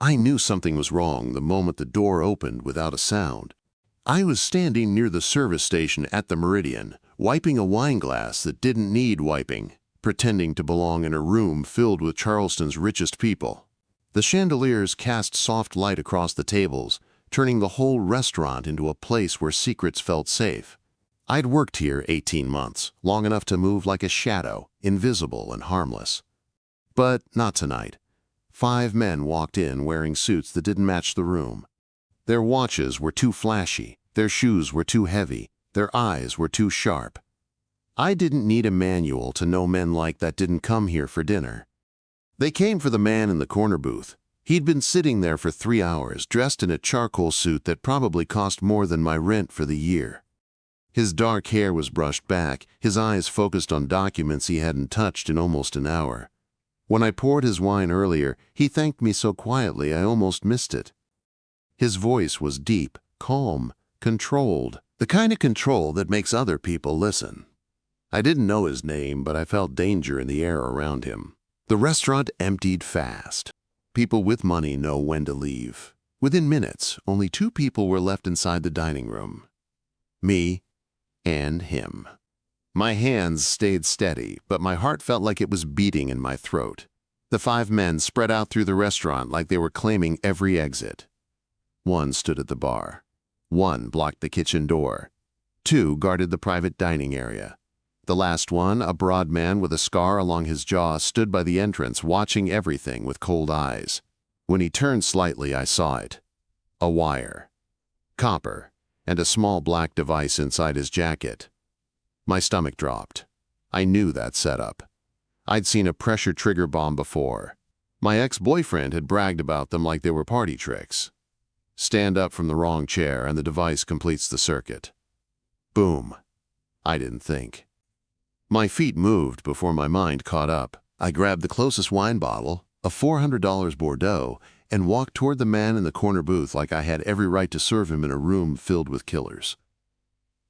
I knew something was wrong the moment the door opened without a sound. I was standing near the service station at the Meridian, wiping a wine glass that didn't need wiping, pretending to belong in a room filled with Charleston's richest people. The chandeliers cast soft light across the tables, turning the whole restaurant into a place where secrets felt safe. I'd worked here 18 months, long enough to move like a shadow, invisible and harmless. But not tonight. 5 men walked in wearing suits that didn't match the room. Their watches were too flashy, their shoes were too heavy, their eyes were too sharp. I didn't need a manual to know men like that didn't come here for dinner. They came for the man in the corner booth. He'd been sitting there for 3 hours, dressed in a charcoal suit that probably cost more than my rent for the year. His dark hair was brushed back, his eyes focused on documents he hadn't touched in almost an hour. When I poured his wine earlier, he thanked me so quietly I almost missed it. His voice was deep, calm, controlled, the kind of control that makes other people listen. I didn't know his name, but I felt danger in the air around him. The restaurant emptied fast. People with money know when to leave. Within minutes, only 2 people were left inside the dining room. Me and him. My hands stayed steady, but my heart felt like it was beating in my throat. The 5 men spread out through the restaurant like they were claiming every exit. 1 stood at the bar. 1 blocked the kitchen door. 2 guarded the private dining area. The last one, a broad man with a scar along his jaw, stood by the entrance watching everything with cold eyes. When he turned slightly, I saw it. A wire. Copper. And a small black device inside his jacket. My stomach dropped. I knew that setup. I'd seen a pressure trigger bomb before. My ex-boyfriend had bragged about them like they were party tricks. Stand up from the wrong chair and the device completes the circuit. Boom. I didn't think. My feet moved before my mind caught up. I grabbed the closest wine bottle, a $400 Bordeaux, and walked toward the man in the corner booth like I had every right to serve him in a room filled with killers.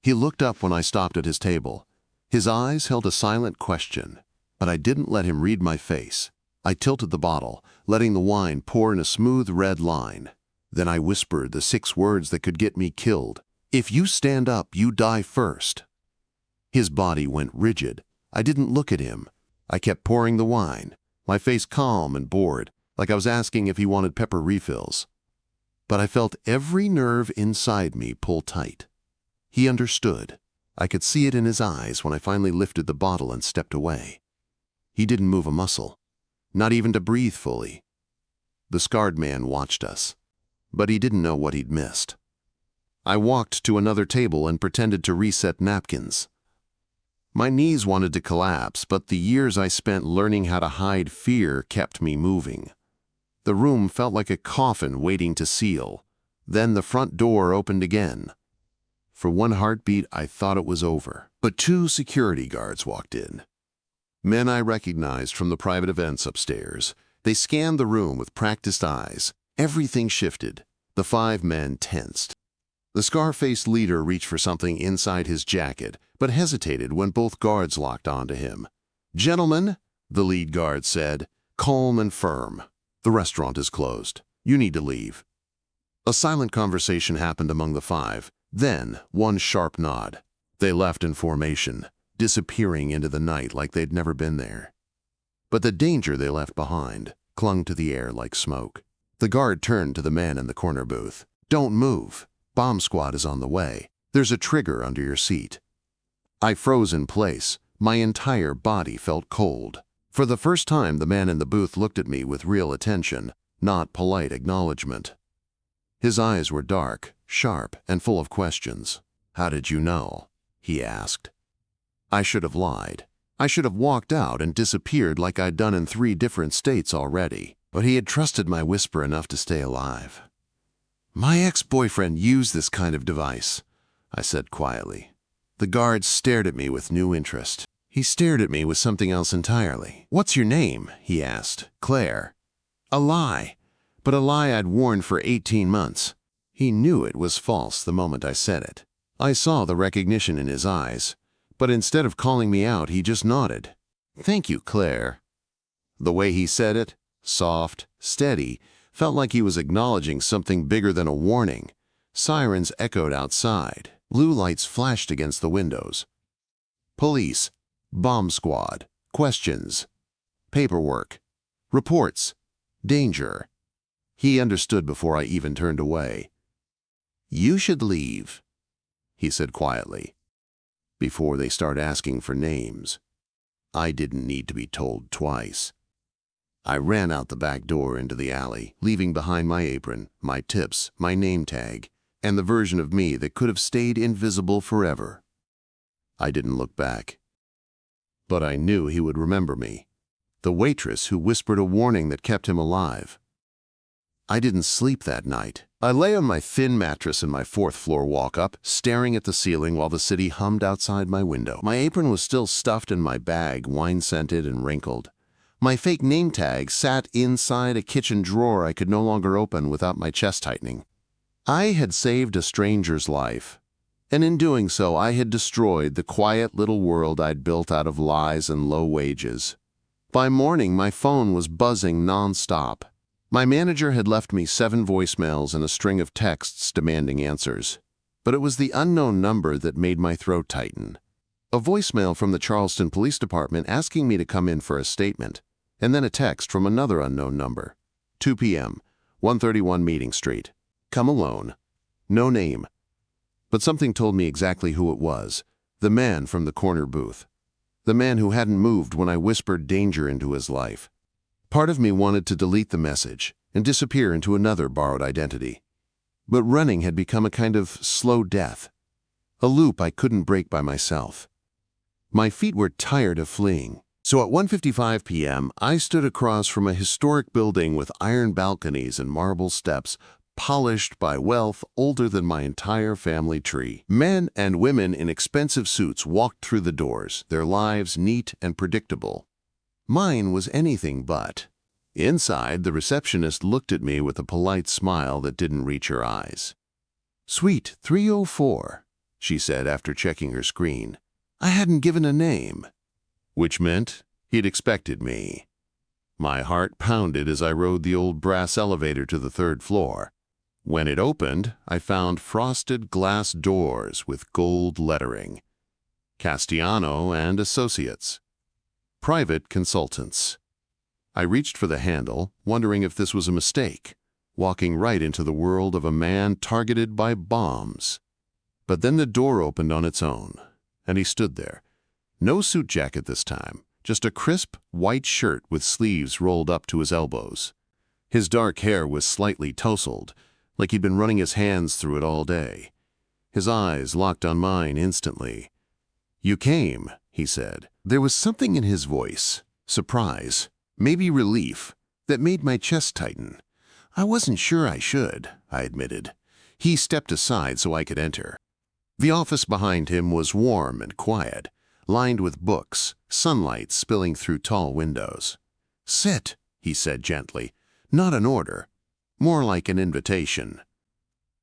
He looked up when I stopped at his table. His eyes held a silent question, but I didn't let him read my face. I tilted the bottle, letting the wine pour in a smooth red line. Then I whispered the 6 words that could get me killed. If you stand up, you die first. His body went rigid. I didn't look at him. I kept pouring the wine, my face calm and bored, like I was asking if he wanted pepper refills. But I felt every nerve inside me pull tight. He understood. I could see it in his eyes when I finally lifted the bottle and stepped away. He didn't move a muscle, not even to breathe fully. The scarred man watched us, but he didn't know what he'd missed. I walked to another table and pretended to reset napkins. My knees wanted to collapse, but the years I spent learning how to hide fear kept me moving. The room felt like a coffin waiting to seal. Then the front door opened again. For one heartbeat, I thought it was over. But 2 security guards walked in. Men I recognized from the private events upstairs. They scanned the room with practiced eyes. Everything shifted. The 5 men tensed. The scar-faced leader reached for something inside his jacket, but hesitated when both guards locked onto him. "Gentlemen," the lead guard said, calm and firm, "the restaurant is closed. You need to leave." A silent conversation happened among the 5. Then, one sharp nod. They left in formation, disappearing into the night like they'd never been there. But the danger they left behind clung to the air like smoke. The guard turned to the man in the corner booth. "Don't move. Bomb squad is on the way. There's a trigger under your seat." I froze in place. My entire body felt cold. For the first time, the man in the booth looked at me with real attention, not polite acknowledgement. His eyes were dark, sharp, and full of questions. "How did you know?" he asked. I should have lied. I should have walked out and disappeared like I'd done in 3 different states already. But he had trusted my whisper enough to stay alive. "My ex-boyfriend used this kind of device," I said quietly. The guard stared at me with new interest. He stared at me with something else entirely. "What's your name?" he asked. "Claire." A lie, but a lie I'd worn for 18 months. He knew it was false the moment I said it. I saw the recognition in his eyes, but instead of calling me out, he just nodded. "Thank you, Claire." The way he said it, soft, steady, Felt like he was acknowledging something bigger than a warning. Sirens echoed outside. Blue lights flashed against the windows. Police, bomb squad, questions, paperwork, reports, danger. He understood before I even turned away. "You should leave," he said quietly, "before they start asking for names." I didn't need to be told twice. I ran out the back door into the alley, leaving behind my apron, my tips, my name tag, and the version of me that could have stayed invisible forever. I didn't look back. But I knew he would remember me, the waitress who whispered a warning that kept him alive. I didn't sleep that night. I lay on my thin mattress in my fourth-floor walk-up, staring at the ceiling while the city hummed outside my window. My apron was still stuffed in my bag, wine-scented and wrinkled. My fake name tag sat inside a kitchen drawer I could no longer open without my chest tightening. I had saved a stranger's life, and in doing so I had destroyed the quiet little world I'd built out of lies and low wages. By morning, my phone was buzzing non-stop. My manager had left me 7 voicemails and a string of texts demanding answers. But it was the unknown number that made my throat tighten. A voicemail from the Charleston Police Department asking me to come in for a statement, and then a text from another unknown number. 2 p.m., 131 Meeting Street. Come alone. No name. But something told me exactly who it was. The man from the corner booth. The man who hadn't moved when I whispered danger into his life. Part of me wanted to delete the message and disappear into another borrowed identity. But running had become a kind of slow death, a loop I couldn't break by myself. My feet were tired of fleeing. So at 1:55 p.m., I stood across from a historic building with iron balconies and marble steps, polished by wealth older than my entire family tree. Men and women in expensive suits walked through the doors, their lives neat and predictable. Mine was anything but. Inside, the receptionist looked at me with a polite smile that didn't reach her eyes. "Suite 304, she said after checking her screen. I hadn't given a name. Which meant he'd expected me. My heart pounded as I rode the old brass elevator to the 3rd floor. When it opened, I found frosted glass doors with gold lettering. Castellano and Associates. Private consultants. I reached for the handle, wondering if this was a mistake, walking right into the world of a man targeted by bombs. But then the door opened on its own, and he stood there. No suit jacket this time, just a crisp, white shirt with sleeves rolled up to his elbows. His dark hair was slightly tousled, like he'd been running his hands through it all day. His eyes locked on mine instantly. "You came," he said. There was something in his voice, surprise, maybe relief, that made my chest tighten. I wasn't sure I should, I admitted. He stepped aside so I could enter. The office behind him was warm and quiet, lined with books, sunlight spilling through tall windows. "Sit," he said gently. Not an order, more like an invitation.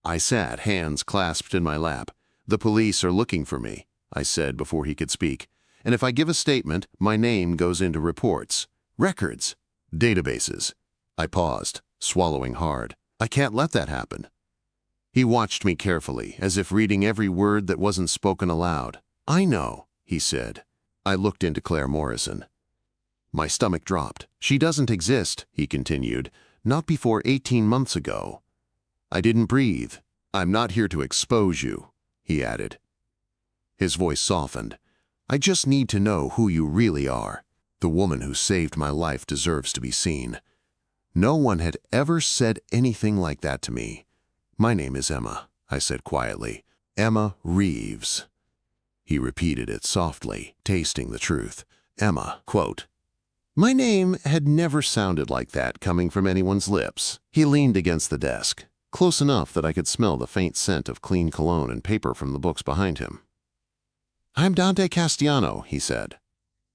I sat, hands clasped in my lap. "The police are looking for me," I said before he could speak. "And if I give a statement, my name goes into reports, records, databases." I paused, swallowing hard. "I can't let that happen." He watched me carefully, as if reading every word that wasn't spoken aloud. "I know," he said. I looked into Claire Morrison. My stomach dropped. "She doesn't exist," he continued. "Not before 18 months ago." I didn't breathe. "I'm not here to expose you," he added. His voice softened. "I just need to know who you really are. The woman who saved my life deserves to be seen." No one had ever said anything like that to me. "My name is Emma," I said quietly. "Emma Reeves." He repeated it softly, tasting the truth. Emma, quote. My name had never sounded like that coming from anyone's lips. He leaned against the desk, close enough that I could smell the faint scent of clean cologne and paper from the books behind him. "I'm Dante Castellano," he said.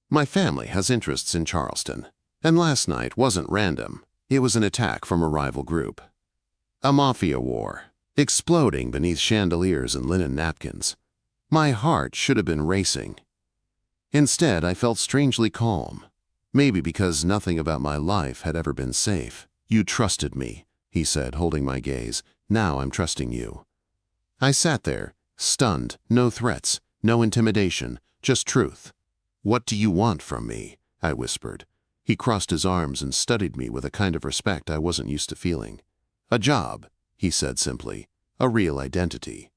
"My family has interests in Charleston, and last night wasn't random. It was an attack from a rival group. A Mafia war, exploding beneath chandeliers and linen napkins. My heart should have been racing. Instead, I felt strangely calm, maybe because nothing about my life had ever been safe. "You trusted me," he said, holding my gaze. Now I'm trusting you. I sat there, stunned, no threats, no intimidation, just truth. What do you want from me? I whispered. He crossed his arms and studied me with a kind of respect I wasn't used to feeling. A job, he said simply, a real identity.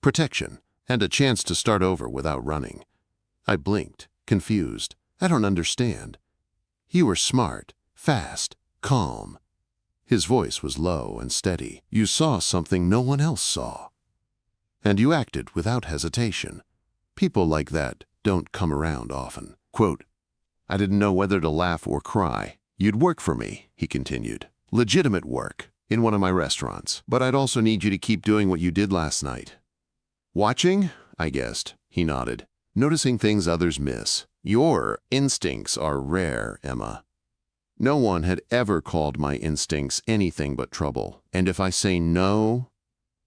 Protection, and a chance to start over without running. I blinked, confused. I don't understand. You are smart, fast, calm. His voice was low and steady. You saw something no one else saw. And you acted without hesitation. People like that don't come around often. Quote, I didn't know whether to laugh or cry. You'd work for me, he continued. Legitimate work, in one of my restaurants. But I'd also need you to keep doing what you did last night. Watching? I guessed. He nodded. Noticing things others miss. Your instincts are rare, Emma. No one had ever called my instincts anything but trouble. And if I say no,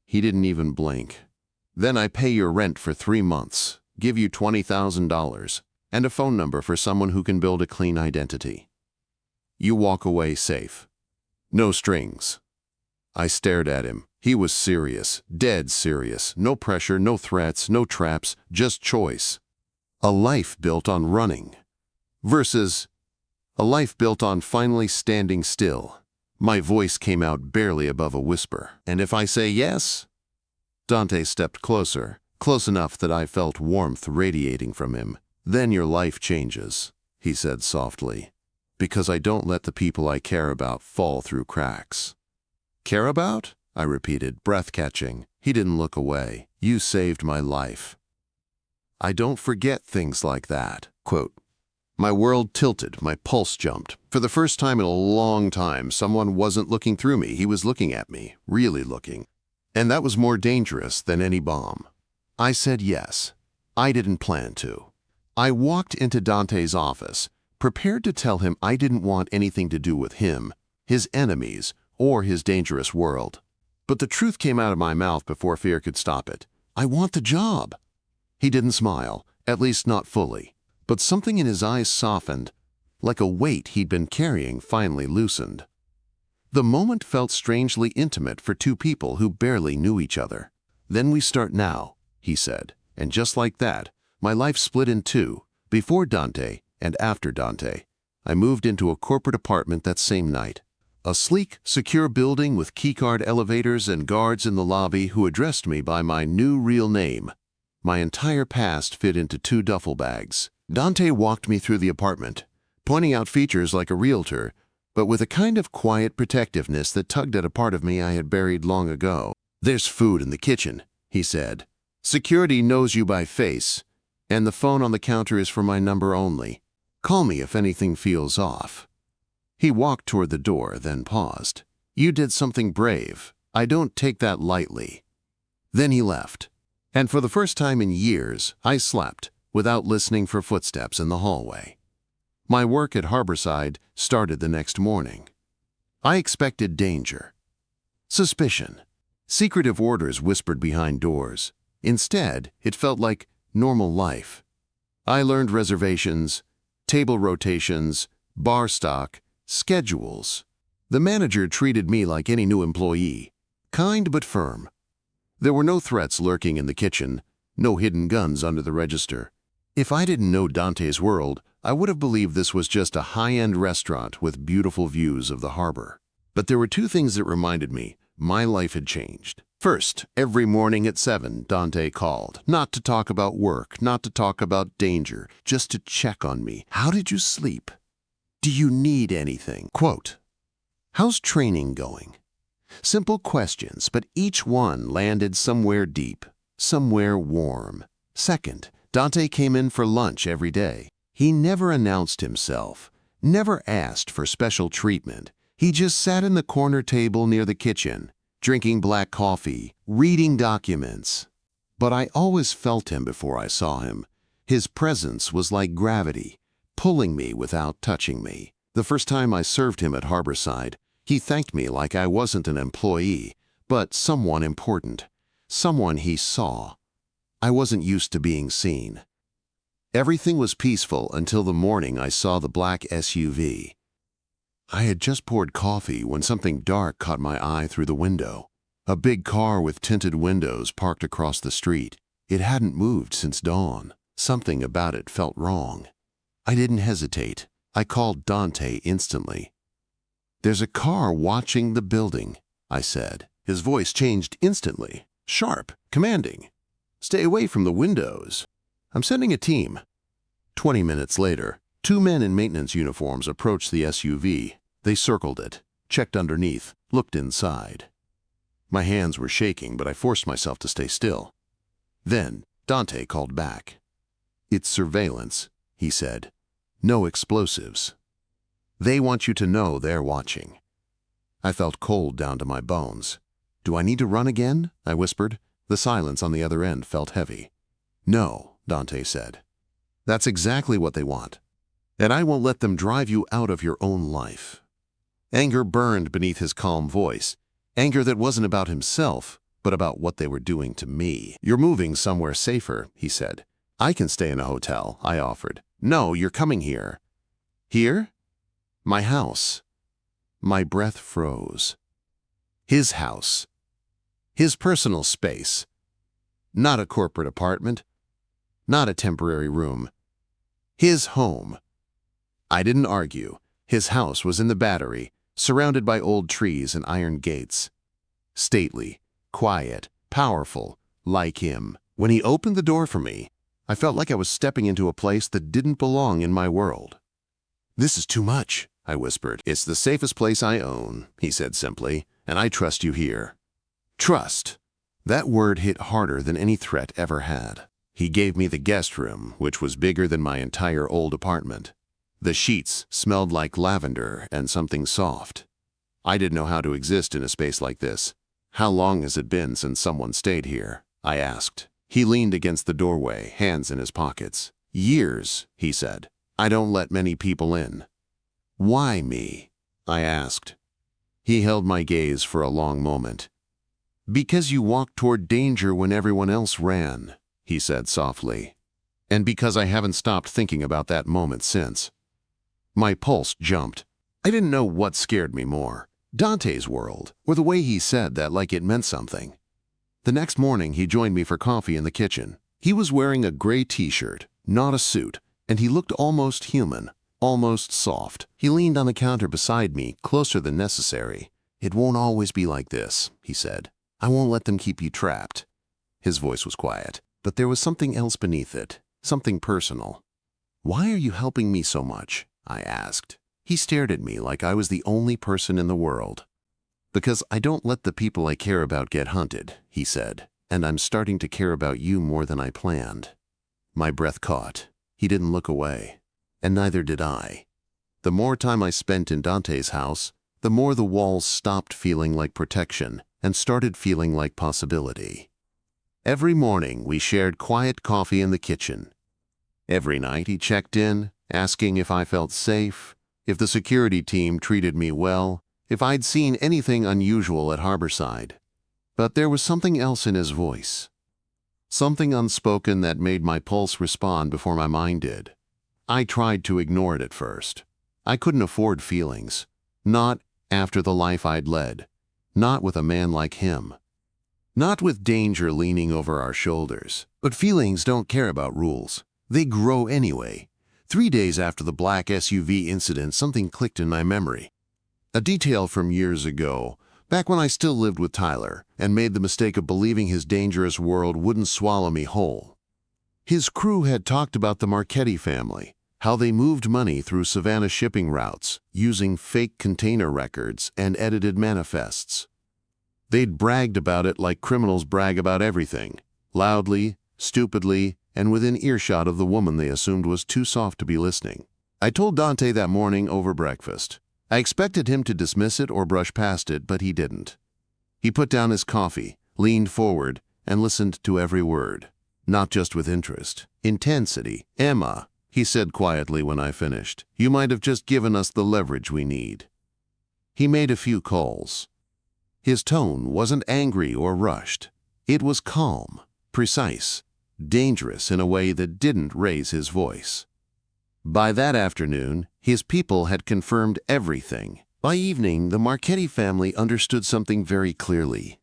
he didn't even blink. Then I pay your rent for 3 months, give you $20,000, and a phone number for someone who can build a clean identity. You walk away safe. No strings. I stared at him. He was serious, dead serious. No pressure, no threats, no traps, just choice. A life built on running versus a life built on finally standing still. My voice came out barely above a whisper. And if I say yes? Dante stepped closer, close enough that I felt warmth radiating from him. Then your life changes, he said softly, because I don't let the people I care about fall through cracks. Care about? I repeated, breath-catching. He didn't look away. You saved my life. I don't forget things like that. Quote, my world tilted, my pulse jumped. For the first time in a long time, someone wasn't looking through me. He was looking at me, really looking. And that was more dangerous than any bomb. I said yes. I didn't plan to. I walked into Dante's office, prepared to tell him I didn't want anything to do with him, his enemies, or his dangerous world. But the truth came out of my mouth before fear could stop it. I want the job. He didn't smile, at least not fully, but something in his eyes softened, like a weight he'd been carrying finally loosened. The moment felt strangely intimate for two people who barely knew each other. Then we start now, he said, and just like that, my life split in two, before Dante and after Dante. I moved into a corporate apartment that same night. A sleek, secure building with keycard elevators and guards in the lobby who addressed me by my new real name. My entire past fit into 2 duffel bags. Dante walked me through the apartment, pointing out features like a realtor, but with a kind of quiet protectiveness that tugged at a part of me I had buried long ago. There's food in the kitchen, he said. Security knows you by face, and the phone on the counter is for my number only. Call me if anything feels off. He walked toward the door, then paused. You did something brave. I don't take that lightly. Then he left. And for the first time in years, I slept, without listening for footsteps in the hallway. My work at Harborside started the next morning. I expected danger, suspicion, secretive orders whispered behind doors. Instead, it felt like normal life. I learned reservations, table rotations, bar stock, schedules. The manager treated me like any new employee, kind but firm. There were no threats lurking in the kitchen, no hidden guns under the register. If I didn't know Dante's world, I would have believed this was just a high-end restaurant with beautiful views of the harbor. But there were 2 things that reminded me my life had changed. First, every morning at 7, Dante called, not to talk about work, not to talk about danger, just to check on me. How did you sleep? Do you need anything? Quote, how's training going? Simple questions, but each one landed somewhere deep, somewhere warm. Second, Dante came in for lunch every day. He never announced himself, never asked for special treatment. He just sat in the corner table near the kitchen, drinking black coffee, reading documents. But I always felt him before I saw him. His presence was like gravity, pulling me without touching me. The first time I served him at Harborside, he thanked me like I wasn't an employee, but someone important, someone he saw. I wasn't used to being seen. Everything was peaceful until the morning I saw the black SUV. I had just poured coffee when something dark caught my eye through the window. A big car with tinted windows parked across the street. It hadn't moved since dawn. Something about it felt wrong. I didn't hesitate. I called Dante instantly. "There's a car watching the building," I said. His voice changed instantly. Sharp, commanding. "Stay away from the windows. I'm sending a team." 20 minutes later, 2 men in maintenance uniforms approached the SUV. They circled it, checked underneath, looked inside. My hands were shaking, but I forced myself to stay still. Then Dante called back. "It's surveillance," he said. "No explosives. They want you to know they're watching." I felt cold down to my bones. "Do I need to run again?" I whispered. The silence on the other end felt heavy. "No," Dante said. "That's exactly what they want. And I won't let them drive you out of your own life." Anger burned beneath his calm voice. Anger that wasn't about himself, but about what they were doing to me. "You're moving somewhere safer," he said. "I can stay in a hotel," I offered. "No, you're coming here." "Here?" "My house." My breath froze. His house. His personal space. Not a corporate apartment. Not a temporary room. His home. I didn't argue. His house was in the Battery, surrounded by old trees and iron gates. Stately, quiet, powerful, like him. When he opened the door for me, I felt like I was stepping into a place that didn't belong in my world. "This is too much," I whispered. "It's the safest place I own," he said simply, "and I trust you here." Trust. That word hit harder than any threat ever had. He gave me the guest room, which was bigger than my entire old apartment. The sheets smelled like lavender and something soft. I didn't know how to exist in a space like this. "How long has it been since someone stayed here?" I asked. He leaned against the doorway, hands in his pockets. "Years," he said. "I don't let many people in." "Why me?" I asked. He held my gaze for a long moment. "Because you walked toward danger when everyone else ran," he said softly. "And because I haven't stopped thinking about that moment since." My pulse jumped. I didn't know what scared me more, Dante's world, or the way he said that like it meant something. The next morning, he joined me for coffee in the kitchen. He was wearing a gray t-shirt, not a suit, and he looked almost human, almost soft. He leaned on the counter beside me, closer than necessary. "It won't always be like this," he said. "I won't let them keep you trapped." His voice was quiet, but there was something else beneath it, something personal. "Why are you helping me so much?" I asked. He stared at me like I was the only person in the world. "Because I don't let the people I care about get hunted," he said, "and I'm starting to care about you more than I planned." My breath caught. He didn't look away, and neither did I. The more time I spent in Dante's house, the more the walls stopped feeling like protection and started feeling like possibility. Every morning, we shared quiet coffee in the kitchen. Every night, he checked in, asking if I felt safe, if the security team treated me well, if I'd seen anything unusual at Harborside. But there was something else in his voice. Something unspoken that made my pulse respond before my mind did. I tried to ignore it at first. I couldn't afford feelings. Not after the life I'd led. Not with a man like him. Not with danger leaning over our shoulders. But feelings don't care about rules. They grow anyway. 3 days after the black SUV incident, something clicked in my memory. A detail from years ago, back when I still lived with Tyler and made the mistake of believing his dangerous world wouldn't swallow me whole. His crew had talked about the Marchetti family, how they moved money through Savannah shipping routes using fake container records and edited manifests. They'd bragged about it like criminals brag about everything, loudly, stupidly, and within earshot of the woman they assumed was too soft to be listening. I told Dante that morning over breakfast. I expected him to dismiss it or brush past it, but he didn't. He put down his coffee, leaned forward, and listened to every word. Not just with interest, intensity. "Emma," he said quietly when I finished, "you might have just given us the leverage we need." He made a few calls. His tone wasn't angry or rushed. It was calm, precise, dangerous in a way that didn't raise his voice. By that afternoon, his people had confirmed everything. By evening, the Marchetti family understood something very clearly.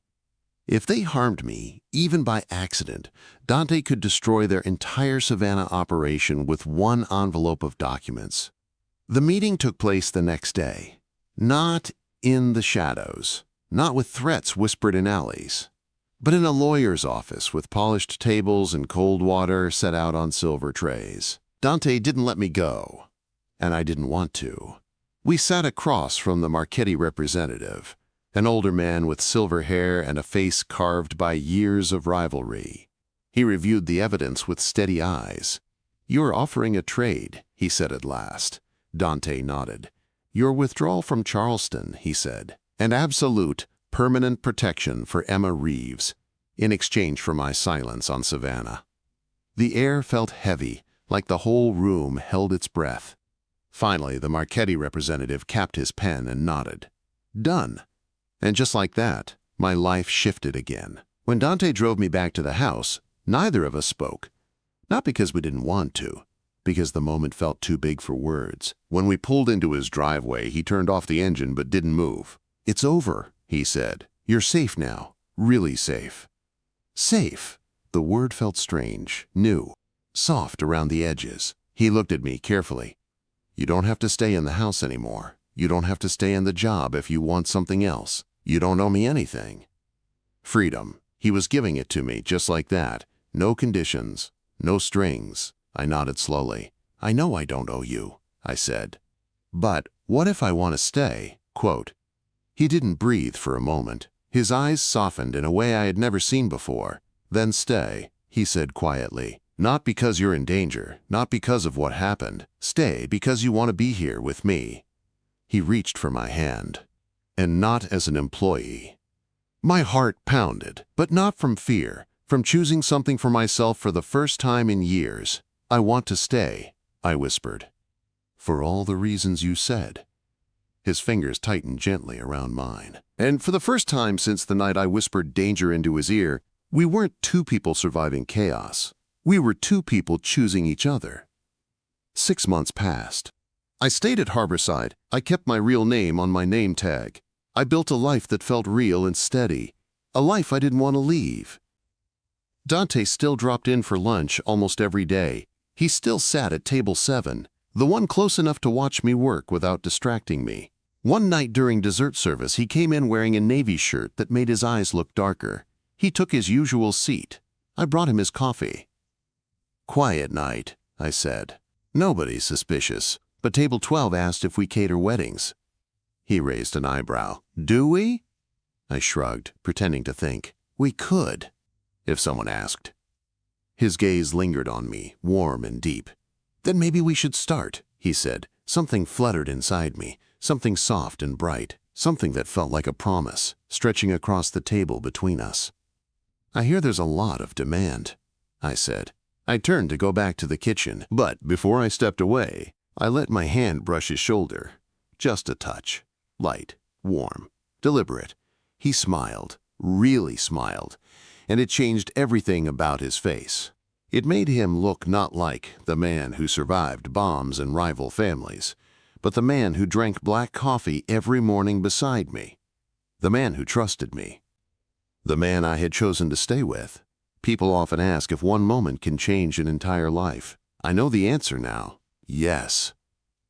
If they harmed me, even by accident, Dante could destroy their entire Savannah operation with one envelope of documents. The meeting took place the next day. Not in the shadows, not with threats whispered in alleys, but in a lawyer's office with polished tables and cold water set out on silver trays. Dante didn't let me go, and I didn't want to. We sat across from the Marchetti representative, an older man with silver hair and a face carved by years of rivalry. He reviewed the evidence with steady eyes. "You're offering a trade," he said at last. Dante nodded. "Your withdrawal from Charleston," he said, "and absolute, permanent protection for Emma Reeves, in exchange for my silence on Savannah." The air felt heavy, like the whole room held its breath. Finally, the Marchetti representative capped his pen and nodded. "Done." And just like that, my life shifted again. When Dante drove me back to the house, neither of us spoke. Not because we didn't want to, because the moment felt too big for words. When we pulled into his driveway, he turned off the engine but didn't move. "It's over," he said. "You're safe now. Really safe." Safe. The word felt strange, new, soft around the edges. He looked at me carefully. "You don't have to stay in the house anymore. You don't have to stay in the job if you want something else. You don't owe me anything." Freedom. He was giving it to me just like that. No conditions, no strings. I nodded slowly. "I know I don't owe you," I said. "But what if I want to stay?" Quote. He didn't breathe for a moment. His eyes softened in a way I had never seen before. "Then stay," he said quietly. "Not because you're in danger, not because of what happened. Stay because you want to be here with me." He reached for my hand. "And not as an employee." My heart pounded, but not from fear, from choosing something for myself for the first time in years. "I want to stay," I whispered. "For all the reasons you said." His fingers tightened gently around mine. And for the first time since the night I whispered danger into his ear, we weren't two people surviving chaos. We were two people choosing each other. 6 months passed. I stayed at Harborside. I kept my real name on my name tag. I built a life that felt real and steady, a life I didn't want to leave. Dante still dropped in for lunch almost every day. He still sat at table 7, the one close enough to watch me work without distracting me. One night during dessert service, he came in wearing a navy shirt that made his eyes look darker. He took his usual seat. I brought him his coffee. "Quiet night," I said. "Nobody's suspicious, but table 12 asked if we cater weddings." He raised an eyebrow. "Do we?" I shrugged, pretending to think. "We could, if someone asked." His gaze lingered on me, warm and deep. "Then maybe we should start," he said. Something fluttered inside me, something soft and bright, something that felt like a promise, stretching across the table between us. "I hear there's a lot of demand," I said. I turned to go back to the kitchen, but before I stepped away, I let my hand brush his shoulder. Just a touch. Light, warm, deliberate. He smiled, really smiled, and it changed everything about his face. It made him look not like the man who survived bombs and rival families, but the man who drank black coffee every morning beside me. The man who trusted me. The man I had chosen to stay with. People often ask if one moment can change an entire life. I know the answer now. Yes.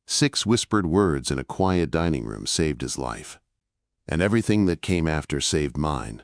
6 whispered words in a quiet dining room saved his life. And everything that came after saved mine.